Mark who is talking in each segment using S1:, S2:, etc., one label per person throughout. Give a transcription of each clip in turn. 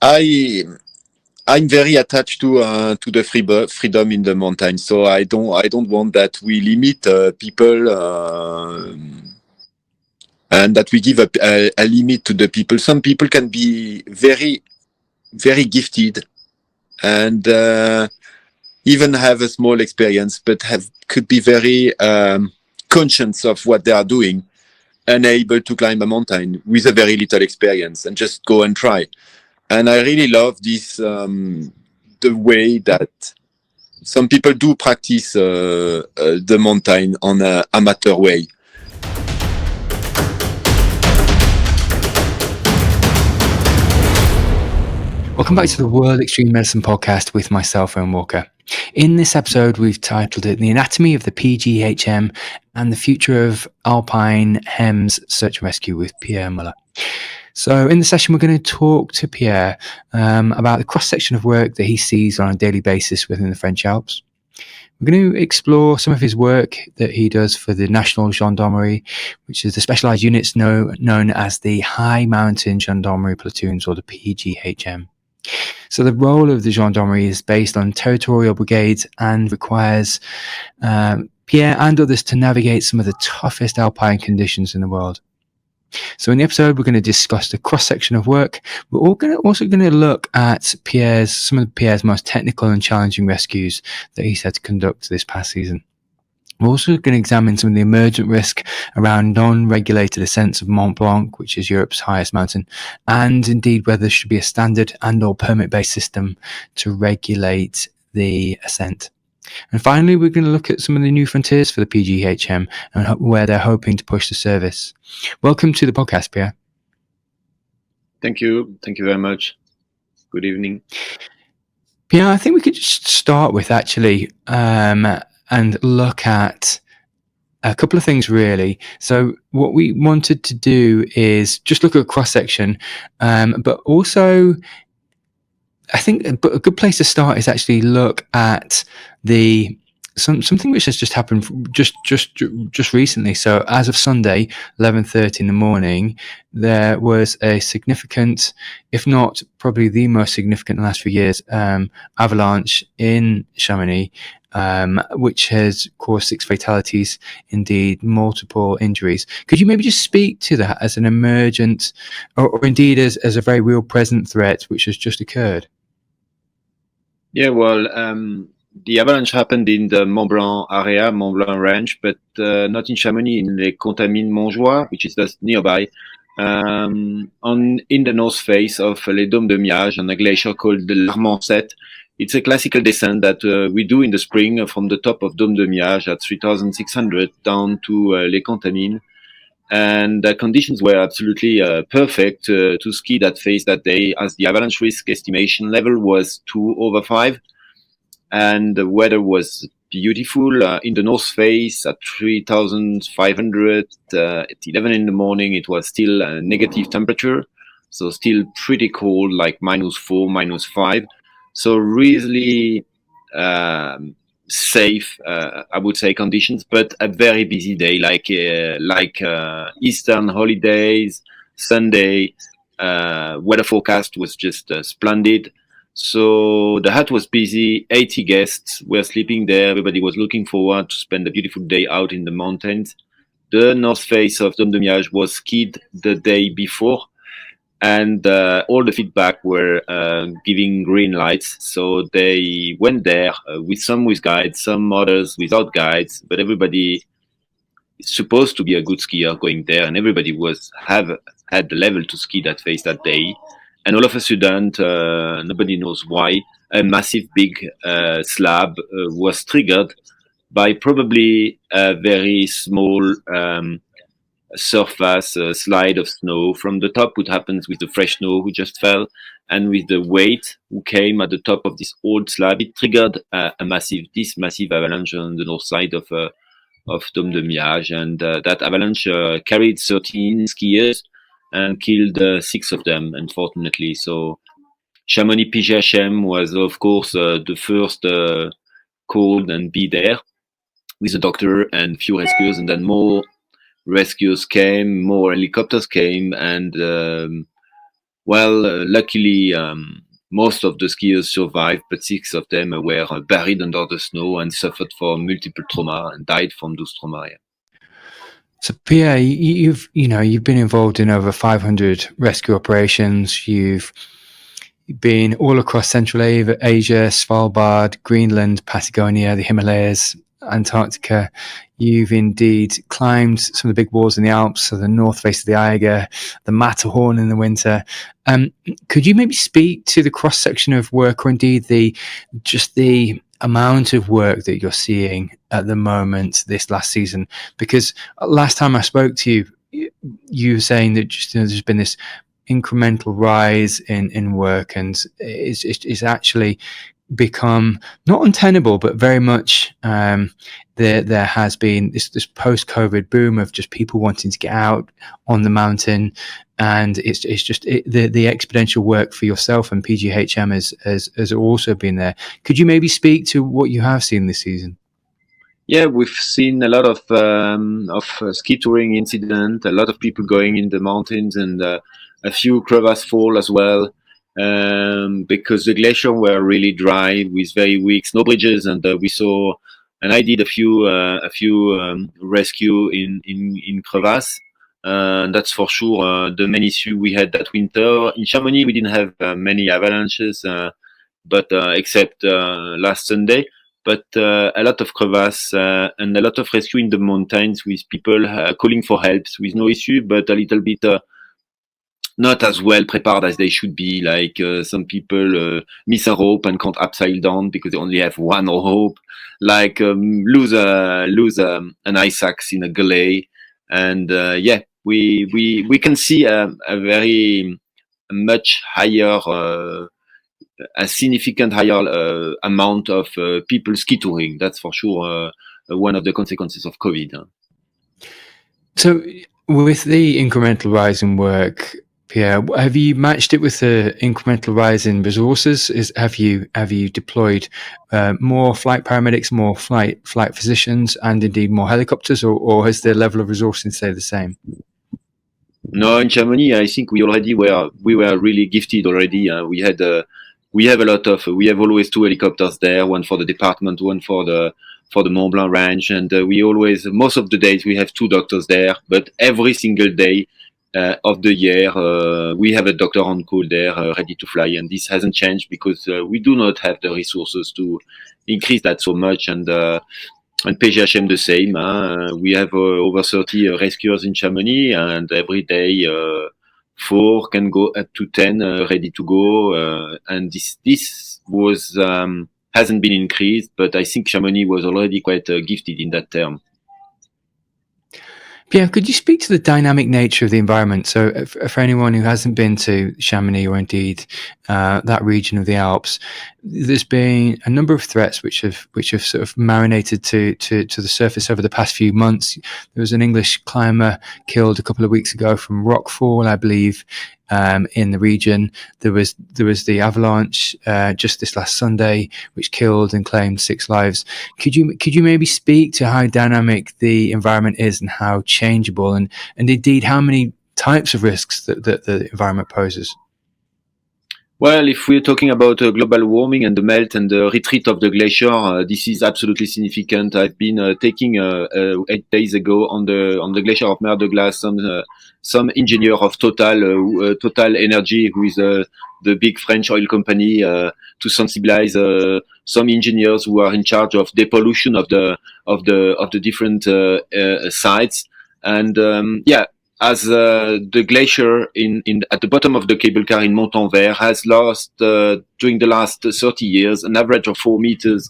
S1: I I'm very attached to the freedom in the mountain, so I don't want that we limit people and that we give a limit to the people. Some people can be very very gifted and even have a small experience, but could be very conscious of what they are doing, unable to climb a mountain with a very little experience and just go and try. And I really love this, the way that some people do practice the mountain on an amateur way.
S2: Welcome back to the World Extreme Medicine Podcast with myself, Wem Walker. In this episode, we've titled it The Anatomy of the PGHM and the Future of Alpine HEMS Search and Rescue with Pierre Muller. So in the session, we're going to talk to Pierre about the cross-section of work that he sees on a daily basis within the French Alps. We're going to explore some of his work that he does for the National Gendarmerie, which is the specialized units known as the High Mountain Gendarmerie Platoons, or the PGHM. So the role of the gendarmerie is based on territorial brigades and requires Pierre and others to navigate some of the toughest alpine conditions in the world. So in the episode, we're going to discuss the cross-section of work. We're also going to look at some of Pierre's most technical and challenging rescues that he's had to conduct this past season. We're also going to examine some of the emergent risk around non-regulated ascents of Mont Blanc, which is Europe's highest mountain, and indeed whether there should be a standard and or permit-based system to regulate the ascent. And finally, we're going to look at some of the new frontiers for the PGHM and where they're hoping to push the service. Welcome to the podcast, Pierre.
S1: Thank you. Thank you very much. Good evening.
S2: Pierre, I think we could just start with actually and look at a couple of things, really. So what we wanted to do is just look at a cross-section, but also I think a good place to start is actually look at something which has just happened just recently. So as of Sunday, 11:30 in the morning, there was a significant, if not probably the most significant in the last few years, avalanche in Chamonix, which has caused 6 fatalities, indeed multiple injuries. Could you maybe just speak to that as an emergent, or indeed as a very real present threat which has just occurred?
S1: Yeah, well, the avalanche happened in the Mont Blanc area, Mont Blanc range, but not in Chamonix, in Les Contamines Montjoie, which is just nearby, in the north face of Les Dômes de Miage, on a glacier called the L'Armancette. It's a classical descent that we do in the spring from the top of Dôme de Miage at 3,600 down to Les Contamines. And the conditions were absolutely perfect to ski that face that day, as the avalanche risk estimation level was 2/5. And the weather was beautiful in the north face at 3,500. At 11 in the morning, it was still a negative temperature. So still pretty cold, like -4, -5. So really safe, I would say, conditions, but a very busy day, like Eastern holidays, Sunday. Weather forecast was just splendid. So the hut was busy. 80 guests were sleeping there. Everybody was looking forward to spend a beautiful day out in the mountains. The north face of Dôme de Miage was skied the day before, and all the feedback were giving green lights. So they went there with guides, some others without guides, but everybody is supposed to be a good skier going there, and everybody had the level to ski that face that day. And all of a sudden, nobody knows why, a massive big slab was triggered by probably a very small surface slide of snow from the top, what happens with the fresh snow who just fell, and with the weight who came at the top of this old slab. It triggered this massive avalanche on the north side of Dôme de Miage, and that avalanche carried 13 skiers and killed 6 of them, unfortunately. So Chamonix PGHM was, of course, the first called and be there with a doctor and few rescues, and then more rescues came, more helicopters came, and Well, luckily, most of the skiers survived, but 6 of them were buried under the snow and suffered from multiple trauma and died from those trauma. Yeah.
S2: So Pierre, you've been involved in over 500 rescue operations. You've been all across Central Asia, Svalbard, Greenland, Patagonia, the Himalayas, Antarctica. You've indeed climbed some of the big walls in the Alps, so the north face of the Eiger, the Matterhorn in the winter. Could you maybe speak to the cross section of work, or indeed the amount of work that you're seeing at the moment this last season? Because last time I spoke to you, you were saying that there's been this incremental rise in work, and it's actually become not untenable, but very much there has been this post-COVID boom of just people wanting to get out on the mountain, and it's just the exponential work for yourself and PGHM has also been there. Could you maybe speak to what you have seen this season?
S1: Yeah, we've seen a lot of ski touring incident, a lot of people going in the mountains, and a few crevasse fall as well, because the glaciers were really dry with very weak snow bridges, and we saw, and I did a few rescue in crevasse. That's for sure the main issue we had that winter. In Chamonix, we didn't have many avalanches, but except last Sunday. But a lot of crevasse and a lot of rescue in the mountains with people calling for help with no issue, but a little bit not as well prepared as they should be. Like some people miss a rope and can't upside down because they only have one rope. Like lose an ice axe in a gully, and we can see a very much higher. A significant higher amount of people ski touring. That's for sure one of the consequences of COVID.
S2: So, with the incremental rising work, Pierre, have you matched it with the incremental rise in resources? Have you deployed more flight paramedics, more flight physicians, and indeed more helicopters, or has the level of resourcing stayed the same?
S1: No, in Chamonix, I think we were really gifted already. We have always 2 helicopters there, one for the department, one for the Mont Blanc range, and we always, most of the days, we have 2 doctors there. But every single day of the year, we have a doctor on call there, ready to fly, and this hasn't changed because we do not have the resources to increase that so much, and PGHM the same. We have over 30 rescuers in Chamonix, and every day 4 can go up to 10 ready to go. And this was hasn't been increased, but I think Chamonix was already quite gifted in that term.
S2: Pierre, could you speak to the dynamic nature of the environment? So, for anyone who hasn't been to Chamonix or indeed that region of the Alps, there's been a number of threats which have sort of marinated to the surface over the past few months. There was an English climber killed a couple of weeks ago from rockfall, I believe, in the region. There was the avalanche just this last Sunday, which killed and claimed 6 lives. Could you maybe speak to how dynamic the environment is and how changeable, and indeed how many types of risks that the environment poses?
S1: Well, if we're talking about global warming and the melt and the retreat of the glacier, this is absolutely significant. I've been taking 8 days ago on the glacier of Mer de Glace some engineer of Total Energy, who is the big French oil company, to sensibilize some engineers who are in charge of depollution of the different sites. And as the glacier at the bottom of the cable car in Montanvert has lost during the last 30 years an average of 4 meters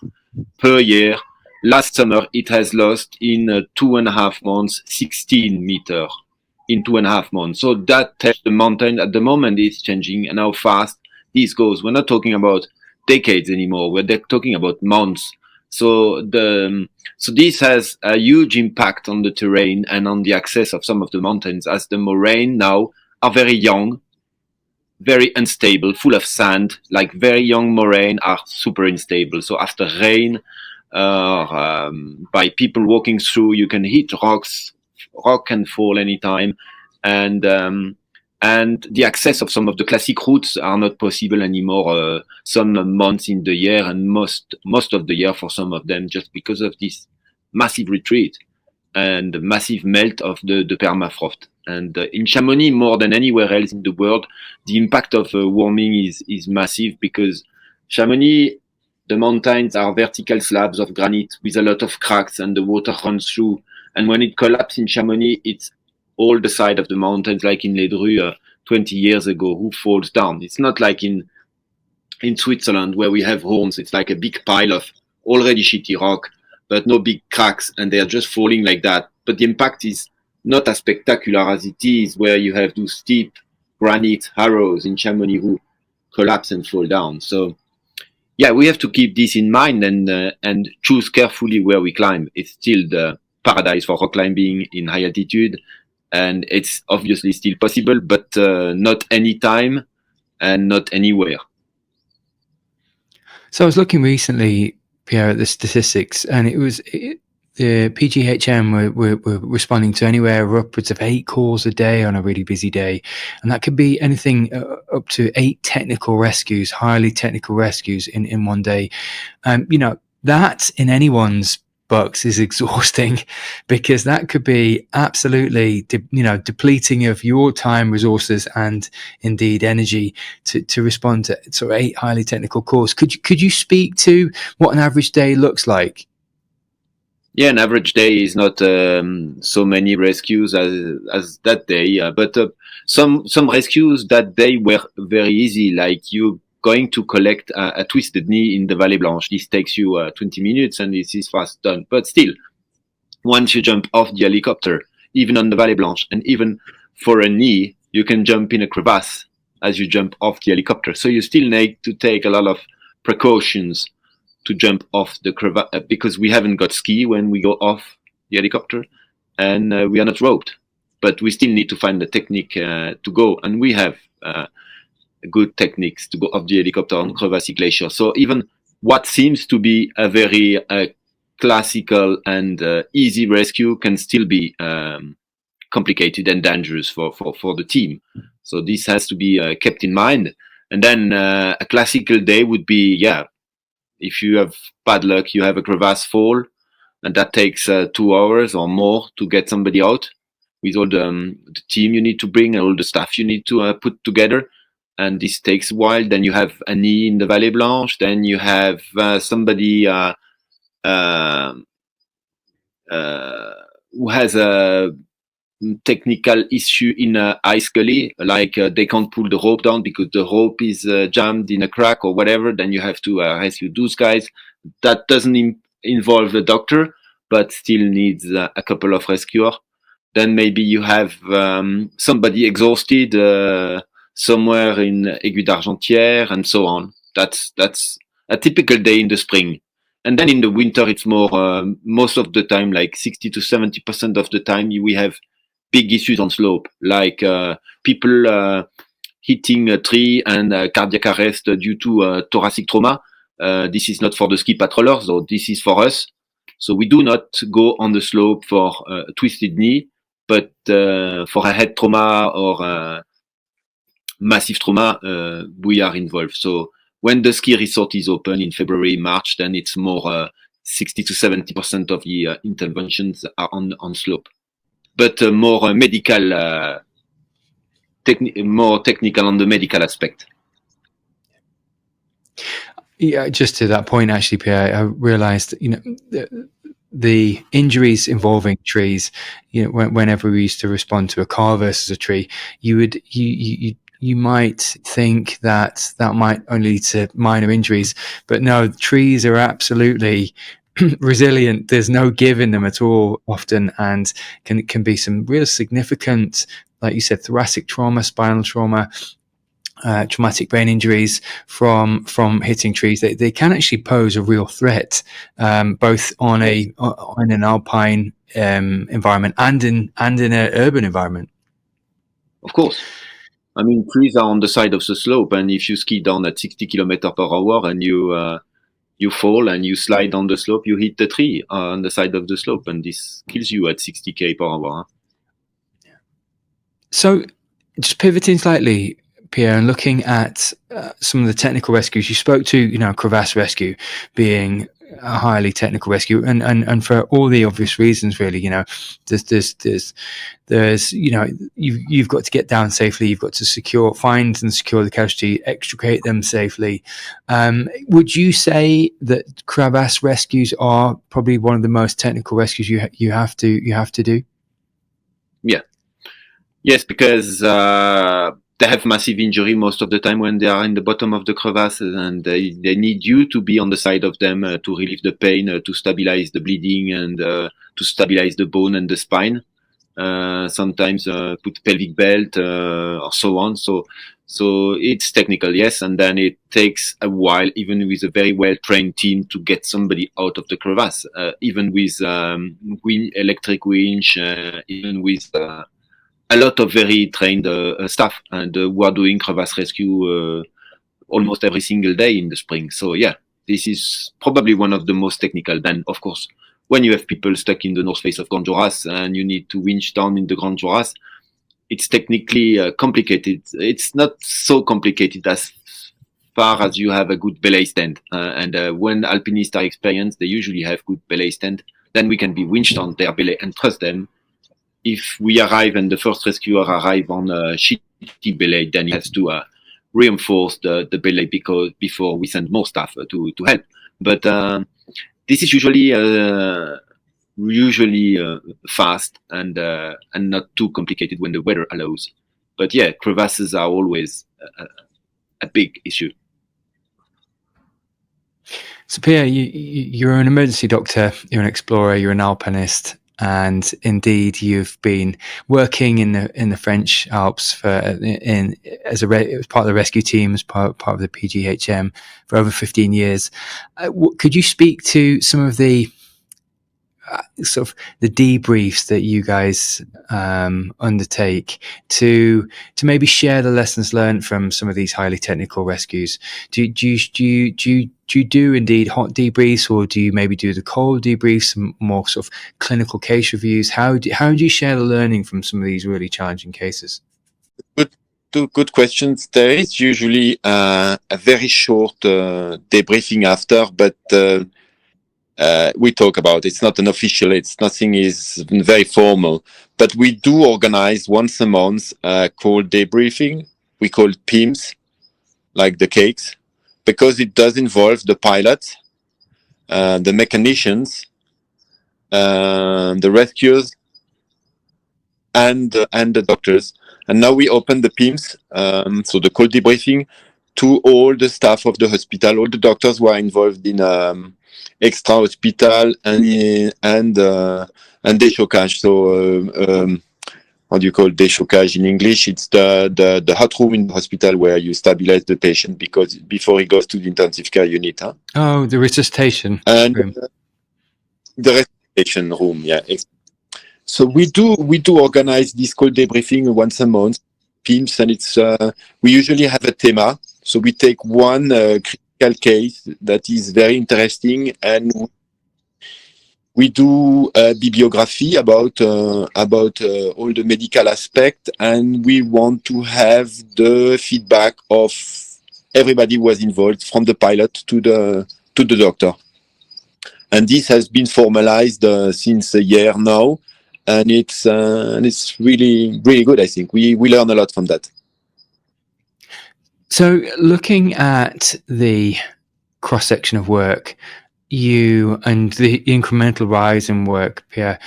S1: per year. Last summer, it has lost in 2.5 months 16 meters in 2.5 months. So that tells the mountain at the moment is changing and how fast this goes. We're not talking about decades anymore. We're talking about months. So this has a huge impact on the terrain and on the access of some of the mountains, as the moraine now are very young, very unstable, full of sand. Like very young moraine are super unstable. So after rain, by people walking through, you can hit rocks. Rock can fall anytime, and And the access of some of the classic routes are not possible anymore. Some months in the year and most of the year for some of them, just because of this massive retreat and the massive melt of the permafrost. And in Chamonix, more than anywhere else in the world, the impact of warming is massive, because Chamonix, the mountains are vertical slabs of granite with a lot of cracks, and the water runs through. And when it collapses in Chamonix, it's all the side of the mountains, like in Les Drues 20 years ago, who falls down. It's not like in Switzerland where we have horns. It's like a big pile of already shitty rock, but no big cracks, and they're just falling like that. But the impact is not as spectacular as it is where you have those steep granite harrows in Chamonix who collapse and fall down. So yeah, we have to keep this in mind and choose carefully where we climb. It's still the paradise for rock climbing in high altitude, and it's obviously still possible, but not anytime and not anywhere.
S2: So I was looking recently, Pierre, at the statistics, and the PGHM were responding to anywhere upwards of 8 calls a day on a really busy day. And that could be anything up to 8 technical rescues, highly technical rescues in one day. That in anyone's books is exhausting, because that could be absolutely depleting of your time, resources, and indeed energy to respond to sort of 8 highly technical calls. Could you speak to what an average day looks like?
S1: Yeah, an average day is not so many rescues as that day, but some rescues that day were very easy, like you going to collect a twisted knee in the Vallée Blanche. This takes you 20 minutes and this is fast done. But still, once you jump off the helicopter, even on the Vallée Blanche, and even for a knee, you can jump in a crevasse as you jump off the helicopter. So you still need to take a lot of precautions to jump off the crevasse, because we haven't got ski when we go off the helicopter, and we are not roped. But we still need to find the technique to go, and we have good techniques to go off the helicopter on crevassy glacier. So even what seems to be a very classical and easy rescue can still be complicated and dangerous for the team. So this has to be kept in mind. And then a classical day would be, if you have bad luck, you have a crevasse fall, and that takes 2 hours or more to get somebody out with all the team you need to bring and all the stuff you need to put together. And this takes a while. Then you have a knee in the Vallée Blanche. Then you have somebody who has a technical issue in a ice gully, like they can't pull the rope down because the rope is jammed in a crack or whatever. Then you have to rescue those guys. That doesn't involve the doctor, but still needs a couple of rescuers. Then maybe you have somebody exhausted somewhere in Aiguille d'Argentière, and so on. That's a typical day in the spring. And then in the winter, it's more, most of the time, like 60 to 70% of the time, we have big issues on slope, like people hitting a tree and cardiac arrest due to thoracic trauma. This is not for the ski patrollers, or this is for us. So we do not go on the slope for a twisted knee, but for a head trauma or massive trauma, we are involved. So when the ski resort is open in February, March, then it's more 60 to 70% of the interventions are on slope, but more medical, more technical on the medical aspect.
S2: Yeah, just to that point, actually, Pierre, I realised, the injuries involving trees. Whenever we used to respond to a car versus a tree, you might think that might only lead to minor injuries, but no, trees are absolutely resilient. There's no give in them at all often, and can be some real significant, like you said, thoracic trauma, spinal trauma, traumatic brain injuries from hitting trees. They can actually pose a real threat, both on an alpine environment and in an urban environment.
S1: Of course. I mean, trees are on the side of the slope, and if you ski down at 60 kilometers per hour and you fall and you slide on the slope, you hit the tree on the side of the slope, and this kills you at 60 km per hour.
S2: So Just pivoting slightly, Pierre, and looking at some of the technical rescues you spoke to, crevasse rescue being a highly technical rescue, and for all the obvious reasons, really, there's you've got to get down safely, you've got to find and secure the casualty, extricate them safely. Would you say that crevasse rescues are probably one of the most technical rescues you have to do?
S1: Yeah. Yes, because they have massive injury most of the time when they are in the bottom of the crevasses, and they need you to be on the side of them to relieve the pain, to stabilize the bleeding, and to stabilize the bone and the spine. Sometimes put pelvic belt or so on. So it's technical, yes, and then it takes a while, even with a very well-trained team, to get somebody out of the crevasse, even with electric winch, even with a lot of very trained staff, and who are doing crevasse rescue almost every single day in the spring. So yeah, this is probably one of the most technical. Then, of course, when you have people stuck in the north face of Grand Juras and you need to winch down in the Grand Juras, it's technically complicated. It's not so complicated as far as you have a good belay stand. And when alpinists are experienced, they usually have good belay stand. Then we can be winched on their belay and trust them. If we arrive and the first rescuer arrive on a shitty belay, then he has to reinforce the belay before we send more staff to help. But this is usually fast and not too complicated when the weather allows. But yeah, crevasses are always a big issue.
S2: So Pierre, you're an emergency doctor, you're an explorer, you're an alpinist, and indeed you've been working in the French Alps as part of the rescue team, as part of the PGHM for over 15 years. Could you speak to some of the sort of the debriefs that you guys undertake to maybe share the lessons learned from some of these highly technical rescues? Do you do indeed hot debriefs, or do you maybe do the cold debriefs, some more sort of clinical case reviews? How do you share the learning from some of these really challenging cases?
S3: Good questions. There is usually a very short debriefing after, but we talk about it's not an official, nothing is very formal, but we do organize once a month called debriefing. We call it PIMS, like the cakes, because it does involve the pilots, the mechanicians, the rescuers, and the doctors. And now we open the PIMS, so the cold debriefing, to all the staff of the hospital, all the doctors who are involved in extra hospital and déchocage. So how do you call déchocage in English? It's the hot room in the hospital where you stabilize the patient because before he goes to the intensive care unit. Huh?
S2: Oh, the resuscitation room.
S3: The resuscitation room, yeah. So we do organize this cold debriefing once a month, PIMS, and it's we usually have a theme. So we take one critical case that is very interesting, and we do a bibliography about all the medical aspect, and we want to have the feedback of everybody who was involved, from the pilot to the doctor. And this has been formalized since a year now, and it's really good. I think we learn a lot from that.
S2: So looking at the cross-section of work, you and the incremental rising work, Pierre,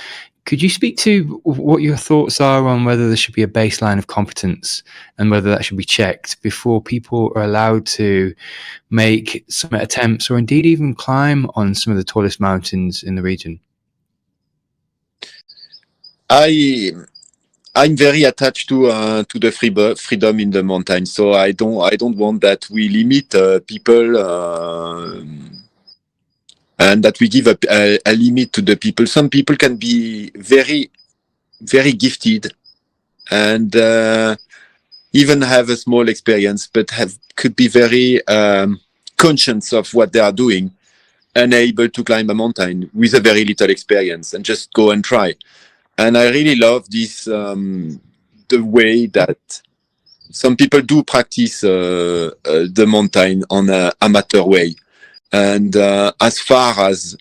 S2: could you speak to what your thoughts are on whether there should be a baseline of competence and whether that should be checked before people are allowed to make summit attempts or indeed even climb on some of the tallest mountains in the region?
S3: I'm very attached to the freedom in the mountain, so I don't want that we limit people and that we give a limit to the people. Some people can be very, very gifted and even have a small experience, but could be very conscious of what they are doing, unable to climb a mountain with a very little experience and just go and try. And I really love this, the way that some people do practice the mountain on an amateur way. And as far as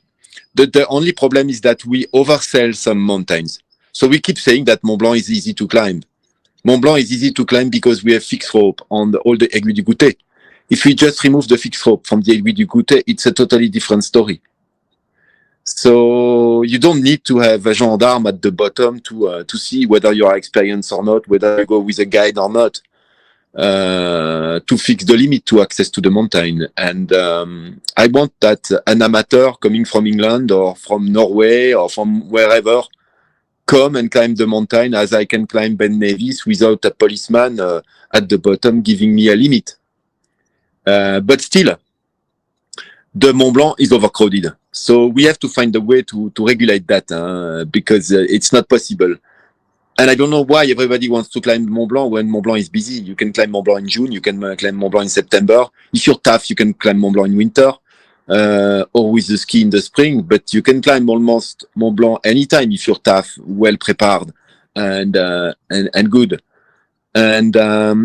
S3: the only problem is that we oversell some mountains. So we keep saying that Mont Blanc is easy to climb. Mont Blanc is easy to climb because we have fixed rope on all the Aiguilles du Goûter. If we just remove the fixed rope from the Aiguilles du Goûter, it's a totally different story. So you don't need to have a gendarme at the bottom to see whether you are experienced or not, whether you go with a guide or not, to fix the limit to access to the mountain. And I want that an amateur coming from England or from Norway or from wherever come and climb the mountain as I can climb Ben Nevis without a policeman at the bottom giving me a limit. But still, the Mont Blanc is overcrowded. So we have to find a way to regulate that because it's not possible. And I don't know why everybody wants to climb Mont Blanc when Mont Blanc is busy. You can climb Mont Blanc in June, you can climb Mont Blanc in September. If you're tough, you can climb Mont Blanc in winter or with the ski in the spring. But you can climb almost Mont Blanc anytime if you're tough, well prepared, and good. And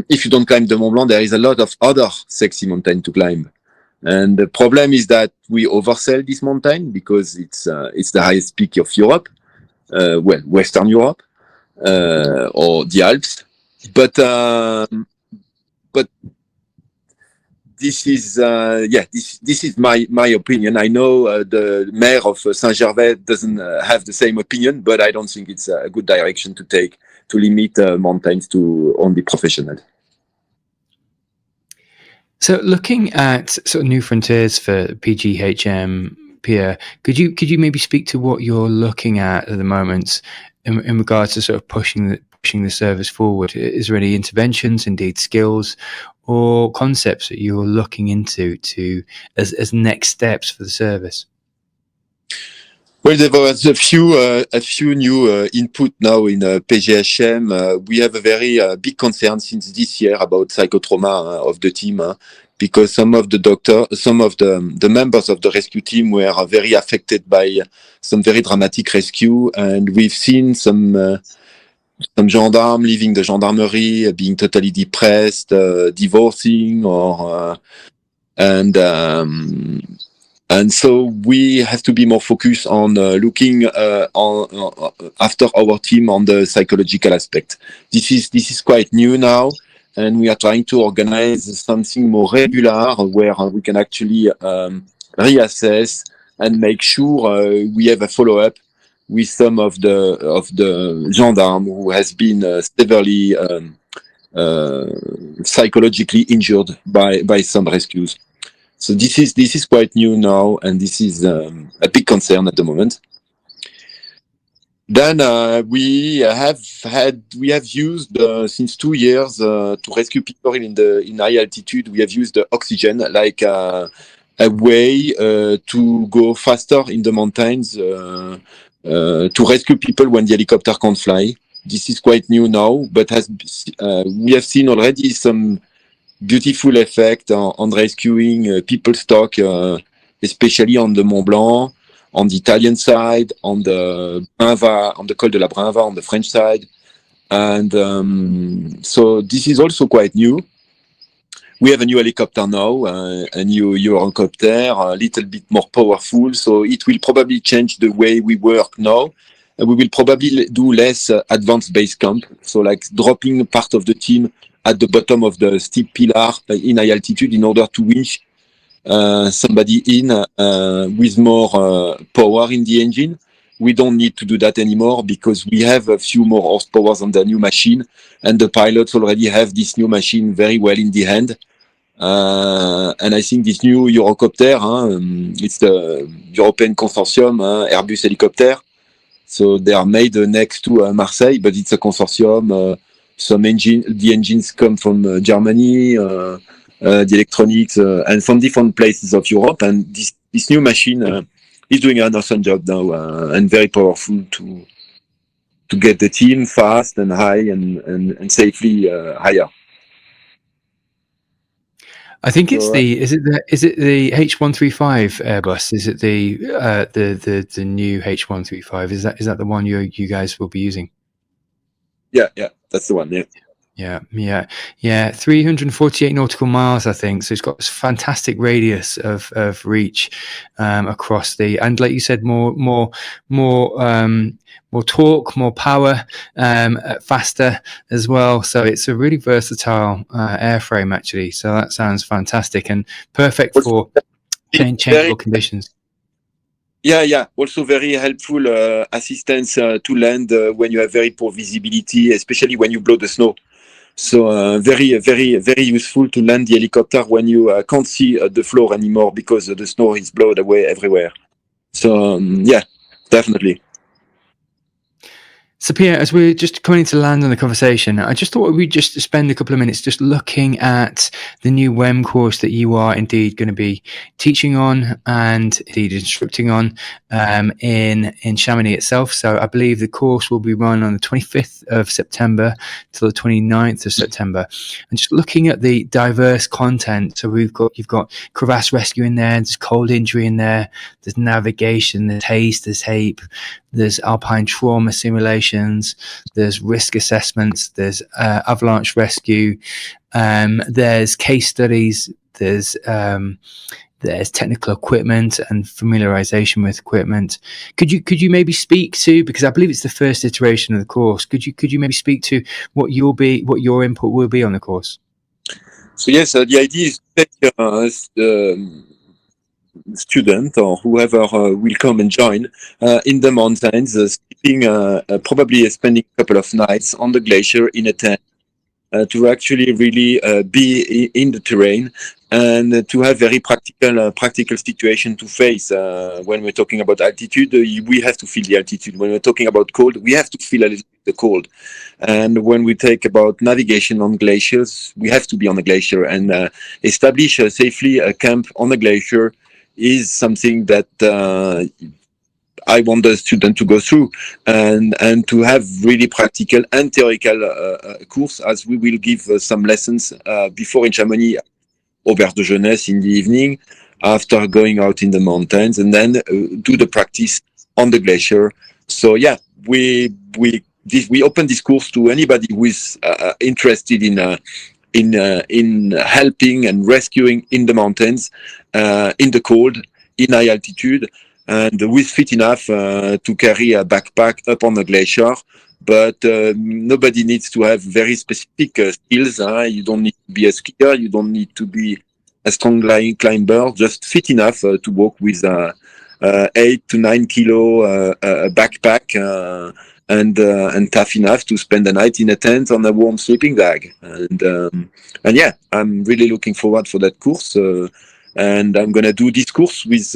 S3: if you don't climb the Mont Blanc, there is a lot of other sexy mountain to climb. And the problem is that we oversell this mountain because it's the highest peak of Europe, Western Europe, or the Alps. But this is this is my opinion. I know the mayor of Saint-Gervais doesn't have the same opinion, but I don't think it's a good direction to take to limit mountains to only professionals.
S2: So looking at sort of new frontiers for PGHM, Pierre, could you maybe speak to what you're looking at the moment in regards to sort of pushing the service forward? Is there any interventions, indeed skills, or concepts that you're looking into as next steps for the service?
S3: Well, there was a few new input now in PGHM. We have a very big concern since this year about psychotrauma of the team, because some of the members of the rescue team were very affected by some very dramatic rescue, and we've seen some gendarmes leaving the gendarmerie, being totally depressed, divorcing, or and so we have to be more focused on looking on after our team on the psychological aspect. This is quite new now, and we are trying to organize something more regular where we can actually reassess and make sure we have a follow-up with some of the gendarmes who has been severely psychologically injured by some rescues. So this is quite new now, and this is a big concern at the moment. Then we have used since 2 years to rescue people in high altitude. We have used the oxygen like a way to go faster in the mountains to rescue people when the helicopter can't fly. This is quite new now, but we have seen already some beautiful effect on rescuing people stuck, especially on the Mont Blanc, on the Italian side, on the Brinva, on the Col de la Brinva, on the French side. And so this is also quite new. We have a new helicopter now, a new Eurocopter, a little bit more powerful. So it will probably change the way we work now. And we will probably do less advanced base camp. So like dropping part of the team at the bottom of the steep pillar in high altitude in order to winch somebody in with more power in the engine. We don't need to do that anymore because we have a few more horsepower on the new machine, and the pilots already have this new machine very well in the hand. And I think this new Eurocopter, it's the European Consortium, Airbus helicopter. So they are made next to Marseille, but it's a consortium. The engines come from Germany, the electronics, and from different places of Europe. And this new machine is doing an awesome job now, and very powerful to get the team fast and high and safely higher.
S2: I think it's is it the H135 Airbus? Is it the new H135? Is that the one you guys will be using?
S3: Yeah, that's the one.
S2: Yeah. 348 nautical miles, I think. So it's got this fantastic radius of reach across and like you said, more torque, more power, faster as well. So it's a really versatile airframe, actually. So that sounds fantastic and perfect for changeable conditions.
S3: Yeah. Also very helpful assistance to land when you have very poor visibility, especially when you blow the snow. So very useful to land the helicopter when you can't see the floor anymore because the snow is blown away everywhere. So yeah, definitely.
S2: So Pierre, as we're just coming to land on the conversation, I just thought we'd just spend a couple of minutes just looking at the new Wem course that you are indeed going to be teaching on and indeed instructing on in Chamonix itself. So I believe the course will be run on the 25th of September till the 29th of September. And just looking at the diverse content, so you've got crevasse rescue in there, there's cold injury in there, there's navigation, there's haze, there's HAPE, there's alpine trauma simulations, there's risk assessments, there's avalanche rescue, there's case studies, there's technical equipment and familiarization with equipment. Could you maybe speak to, because I believe it's the first iteration of the course, could you maybe speak to what your input will be on the course?
S3: So yes, the idea is to take student or whoever will come and join in the mountains, sleeping, probably spending a couple of nights on the glacier in a tent to actually really be in the terrain and to have very practical situation to face. When we're talking about altitude, we have to feel the altitude. When we're talking about cold, we have to feel a little bit the cold. And when we talk about navigation on glaciers, we have to be on a glacier and establish safely a camp on a glacier is something that I want the student to go through and to have really practical and theoretical course, as we will give some lessons before in Chamonix, Auberge de Jeunesse in the evening, after going out in the mountains, and then do the practice on the glacier. So yeah, we open this course to anybody who is interested in helping and rescuing in the mountains, in the cold, in high altitude, and with fit enough to carry a backpack up on the glacier. But nobody needs to have very specific skills. You don't need to be a skier. You don't need to be a strong climber. Just fit enough to walk with 8 to 9 kilo backpack and tough enough to spend the night in a tent on a warm sleeping bag. And yeah, I'm really looking forward for that course. And I'm gonna do this course with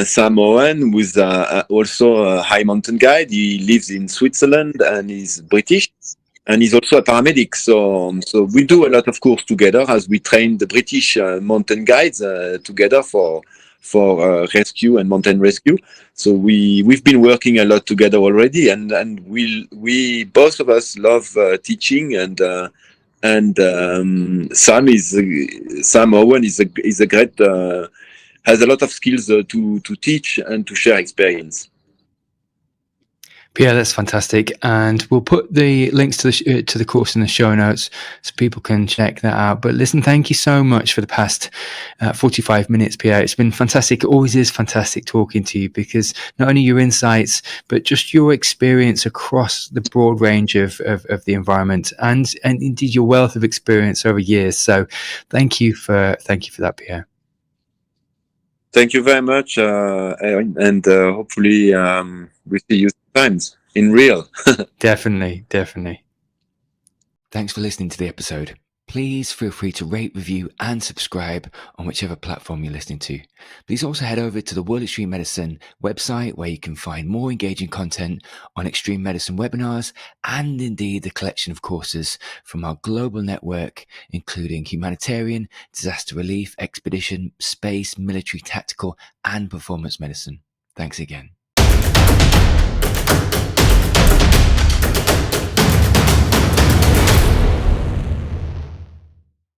S3: Salomon, who's also a high mountain guide. He lives in Switzerland and he's British, and he's also a paramedic. So we do a lot of course together as we train the British mountain guides together for rescue and mountain rescue. So we've been working a lot together already, and we both of us love teaching and Sam Owen is a great has a lot of skills to teach and to share experience.
S2: Yeah, that's fantastic, and we'll put the links to the course in the show notes so people can check that out. But listen, thank you so much for the past 45 minutes, Pierre. It's been fantastic. It always is fantastic talking to you, because not only your insights, but just your experience across the broad range of the environment, and indeed your wealth of experience over years. So, thank you for that, Pierre.
S3: Thank you very much, Aaron, and hopefully we see you sometimes in real.
S2: Definitely.
S4: Thanks for listening to the episode. Please feel free to rate, review, and subscribe on whichever platform you're listening to. Please also head over to the World Extreme Medicine website, where you can find more engaging content on extreme medicine webinars and indeed the collection of courses from our global network, including humanitarian, disaster relief, expedition, space, military, tactical, and performance medicine. Thanks again.